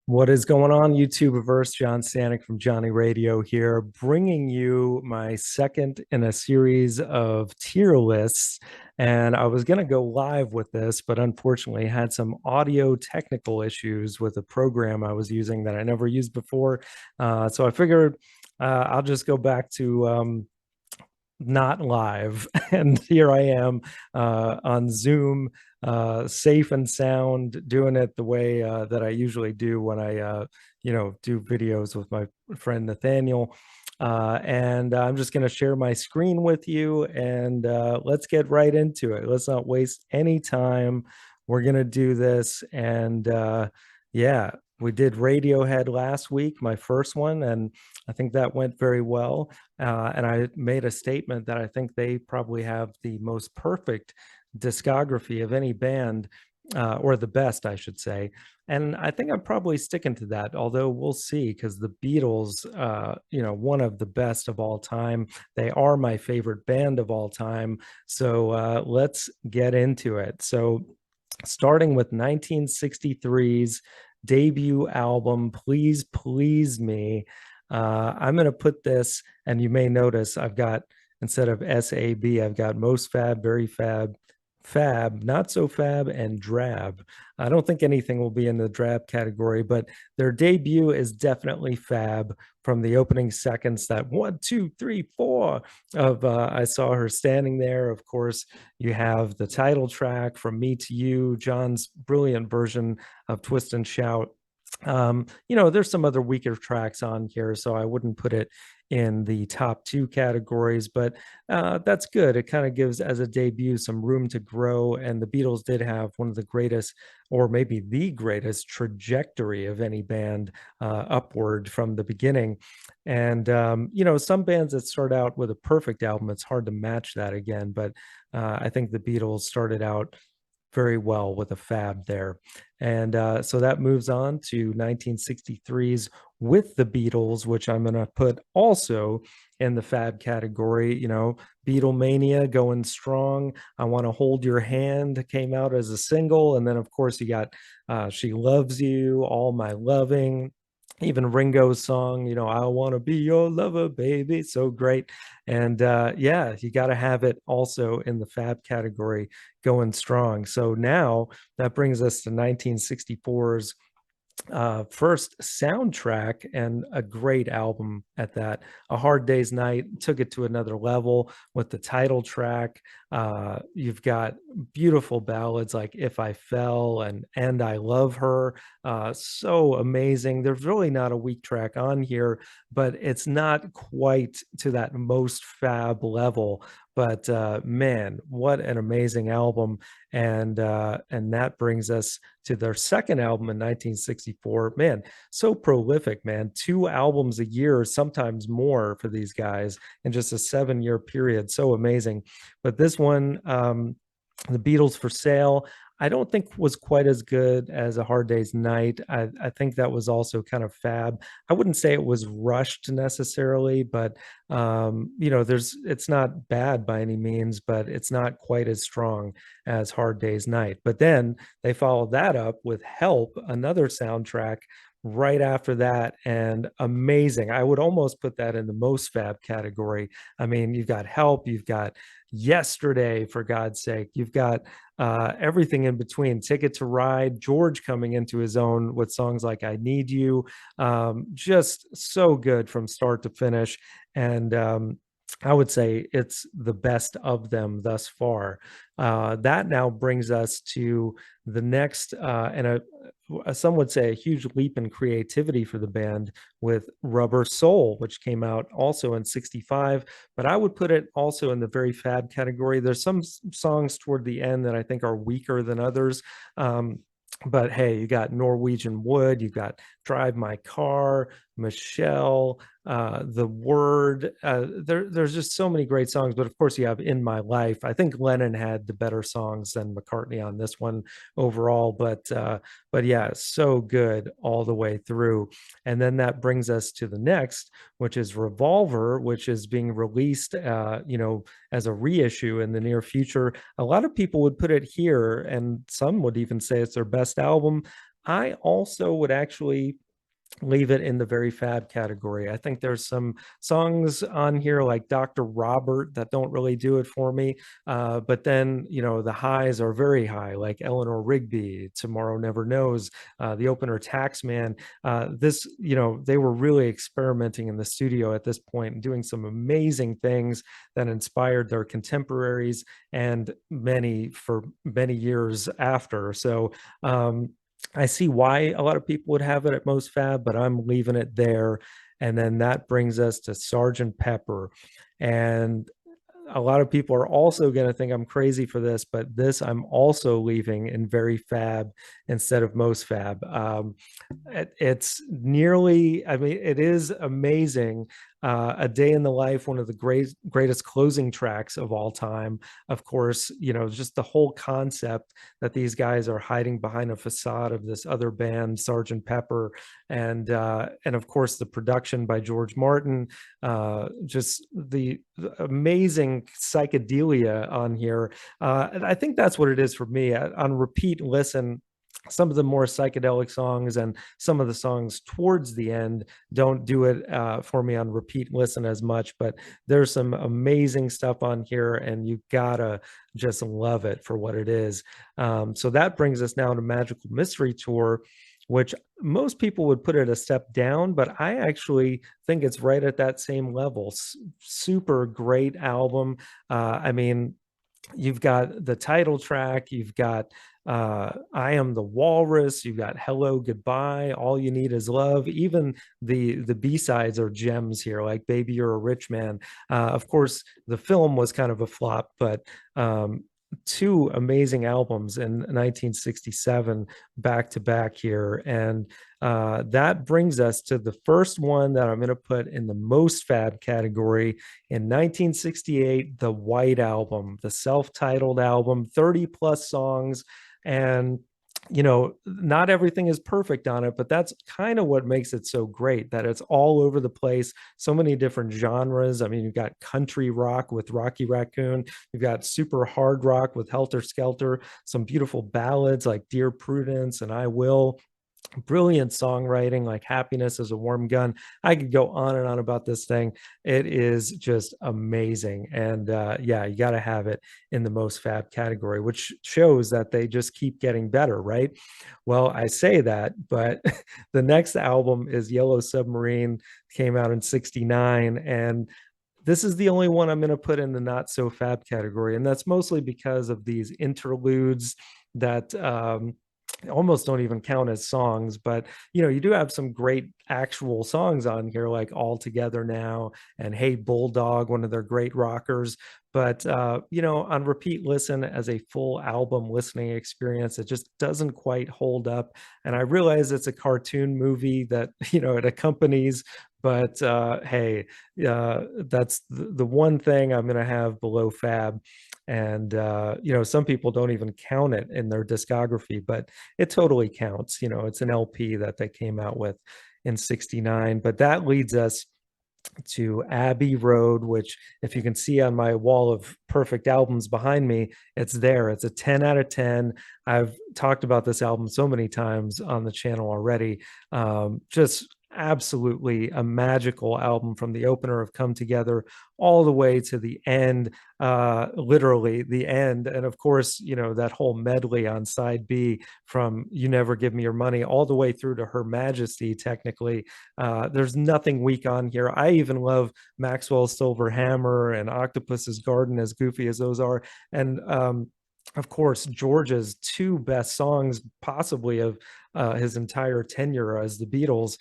What is going on, YouTubeverse? John Stanek from Johnny Radio here, bringing you my second in a series of tier lists. And I was going to go live with this, but unfortunately had some audio technical issues with a program I was using that I never used before. So I figured I'll just go back to not live. And here I am on Zoom, safe and sound, doing it the way that I usually do when I do videos with my friend Nathaniel. And I'm just going to share my screen with you and let's get right into it. Let's not waste any time. We're going to do this. And yeah, we did Radiohead last week, my first one, and I think that went very well. And I made a statement that I think they probably have the most perfect discography of any band, or the best, I should say. And I think I'm probably sticking to that, although we'll see, because the Beatles, one of the best of all time. They are my favorite band of all time. So let's get into it. So starting with 1963's debut album, Please Please Me. I'm going to put this, and you may notice I've got, instead of SAB, I've got most fab, very fab, fab, not so fab, and drab. I don't think anything will be in the drab category, but their debut is definitely fab from the opening seconds. That one, two, three, four of I Saw Her Standing There. Of course, you have the title track, From Me to You, John's brilliant version of Twist and Shout. There's some other weaker tracks on here, so I wouldn't put it in the top two categories, but that's good. It kind of gives, as a debut, some room to grow. And the Beatles did have one of the greatest, or maybe the greatest, trajectory of any band, upward from the beginning. And some bands that start out with a perfect album, it's hard to match that again. But I think the Beatles started out very well with a fab there. And so that moves on to 1963's With the Beatles, which I'm going to put also in the fab category. Beatlemania going strong. I Want to Hold Your Hand came out as a single. And then, of course, you got She Loves You, All My Loving. Even Ringo's song, I want to be your lover, baby. So great. And yeah, you got to have it also in the fab category going strong. So now that brings us to 1964's first soundtrack, and a great album at that. A Hard Day's Night took it to another level with the title track. You've got beautiful ballads like If I Fell and I Love Her. So amazing. There's really not a weak track on here, but it's not quite to that most fab level. But man, what an amazing album. And that brings us to their second album in 1964. Man, so prolific, man. Two albums a year, sometimes more for these guys in just a 7-year period. So amazing. But this one, The Beatles for Sale, I don't think was quite as good as A Hard Day's Night. I think that was also kind of fab. I wouldn't say it was rushed necessarily, but it's not bad by any means, but it's not quite as strong as Hard Day's Night. But then they followed that up with Help, another soundtrack right after that, and amazing. I would almost put that in the most fab category. I mean, you've got Help, you've got Yesterday, for God's sake, you've got everything in between. Ticket to Ride, George coming into his own with songs like I Need You. Just so good from start to finish. And I would say it's the best of them thus far. That now brings us to the next, some would say a huge leap in creativity for the band with Rubber Soul, which came out also in 65. But I would put it also in the very fab category. There's some songs toward the end that I think are weaker than others. But hey, you got Norwegian Wood, you got Drive My Car, Michelle, The Word. There's just so many great songs. But of course, you have In My Life. I think Lennon had the better songs than McCartney on this one overall. But yeah, so good all the way through. And then that brings us to the next, which is Revolver, which is being released, as a reissue in the near future. A lot of people would put it here, and some would even say it's their best album. I also would actually leave it in the very fab category. I think there's some songs on here like Dr. Robert that don't really do it for me. But then, the highs are very high, like Eleanor Rigby, Tomorrow Never Knows, the opener Taxman. They were really experimenting in the studio at this point and doing some amazing things that inspired their contemporaries and many for many years after. So, I see why a lot of people would have it at most fab, but I'm leaving it there. And then that brings us to Sergeant Pepper. And a lot of people are also going to think I'm crazy for this, but this I'm also leaving in very fab instead of most fab. It's nearly, I mean, it is amazing. A Day in the Life, one of the greatest closing tracks of all time. Of course, just the whole concept that these guys are hiding behind a facade of this other band, Sergeant Pepper, and of course the production by George Martin, just the amazing psychedelia on here. I think that's what it is for me. On repeat listen, some of the more psychedelic songs and some of the songs towards the end don't do it for me on repeat listen as much, but there's some amazing stuff on here and you gotta just love it for what it is. So that brings us now to Magical Mystery Tour, which most people would put it a step down, but I actually think it's right at that same level. Super great album. I mean, you've got the title track, you've got I Am the Walrus, you've got Hello Goodbye, All You Need Is Love. Even the B-sides are gems here, like Baby You're a Rich Man. Of course the film was kind of a flop, but two amazing albums in 1967 back to back here. And that brings us to the first one that I'm going to put in the most fab category. In 1968, the White Album, the self-titled album, 30 plus songs. And not everything is perfect on it, but that's kind of what makes it so great, that it's all over the place, so many different genres. I mean, you've got country rock with Rocky Raccoon, you've got super hard rock with Helter Skelter, some beautiful ballads like Dear Prudence and I Will, brilliant songwriting like Happiness is a Warm Gun. I could go on and on about this thing. It is just amazing. And yeah, you got to have it in the most fab category, which shows that they just keep getting better, right? Well, I say that, but the next album is Yellow Submarine, came out in 69. And this is the only one I'm going to put in the not so fab category. And that's mostly because of these interludes that almost don't even count as songs, but you do have some great actual songs on here like All Together Now and Hey Bulldog, one of their great rockers. But on repeat listen as a full album listening experience, it just doesn't quite hold up. And I realize it's a cartoon movie that it accompanies, but hey, that's the one thing I'm going to have below fab. And some people don't even count it in their discography, but it totally counts. It's an LP that they came out with in 69. But that leads us to Abbey Road, which, if you can see on my wall of perfect albums behind me, it's there. It's a 10 out of 10. I've talked about this album so many times on the channel already. Just absolutely a magical album from the opener of Come Together all the way to the end, literally the end. And of course, that whole medley on side B from You Never Give Me Your Money all the way through to Her Majesty, technically. There's nothing weak on here. I even love Maxwell's Silver Hammer and Octopus's Garden, as goofy as those are. And of course, George's two best songs, possibly of his entire tenure as the Beatles.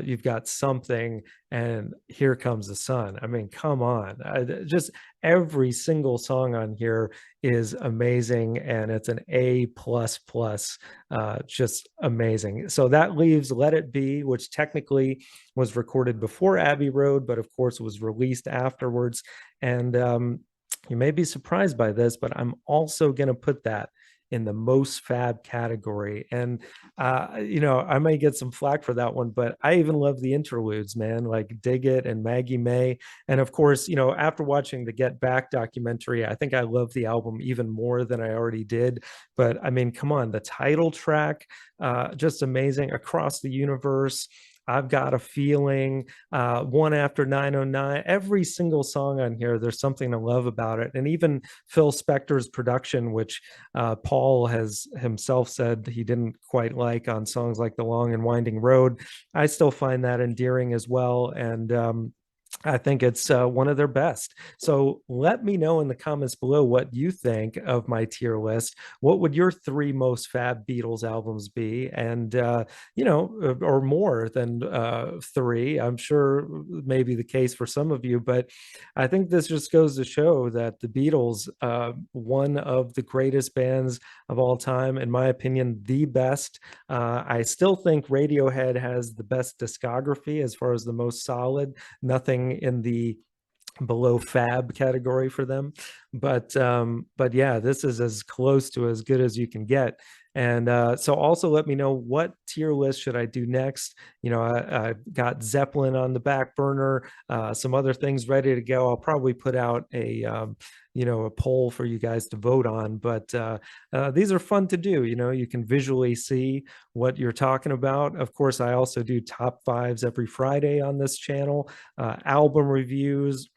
You've got Something and Here Comes the Sun. I mean, come on. Just every single song on here is amazing, and it's an A plus plus, just amazing. So that leaves Let It Be, which technically was recorded before Abbey Road, but of course was released afterwards. And you may be surprised by this, but I'm also going to put that in the most fab category. And, I may get some flack for that one, but I even love the interludes, man, like Dig It and Maggie May. And of course, after watching the Get Back documentary, I think I love the album even more than I already did. But I mean, come on, the title track, just amazing. Across the Universe, I've Got a Feeling, One After 909. Every single song on here, there's something to love about it. And even Phil Spector's production, which Paul has himself said he didn't quite like on songs like The Long and Winding Road, I still find that endearing as well. And I think it's one of their best. So let me know in the comments below what you think of my tier list. What would your three most fab Beatles albums be? And, or more than three. I'm sure maybe the case for some of you, but I think this just goes to show that the Beatles, one of the greatest bands of all time, in my opinion, the best. I still think Radiohead has the best discography as far as the most solid. Nothing in the below fab category for them, but yeah, this is as close to as good as you can get. And so also let me know, what tier list should I do next? I got Zeppelin on the back burner, some other things ready to go. I'll probably put out a poll for you guys to vote on, but these are fun to do. You can visually see what you're talking about. Of course, I also do top fives every Friday on this channel, album reviews.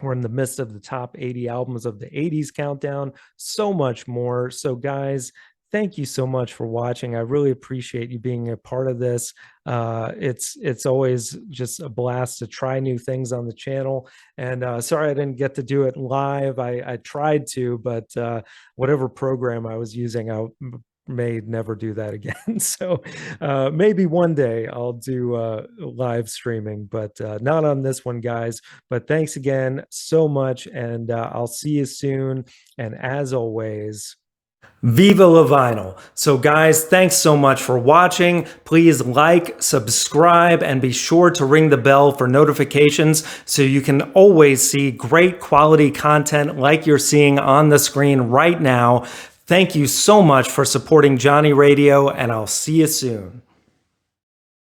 We're in the midst of the top 80 albums of the 80s countdown, so much more. So guys, thank you so much for watching. I really appreciate you being a part of this. It's always just a blast to try new things on the channel. And sorry I didn't get to do it live. I tried to, but whatever program I was using, I may never do that again. So maybe one day I'll do live streaming, but not on this one, guys. But thanks again so much, and I'll see you soon. And as always, Viva la vinyl. So guys, thanks so much for watching. Please like, subscribe, and be sure to ring the bell for notifications so you can always see great quality content like you're seeing on the screen right now. Thank you so much for supporting Johnny Radio, and I'll see you soon.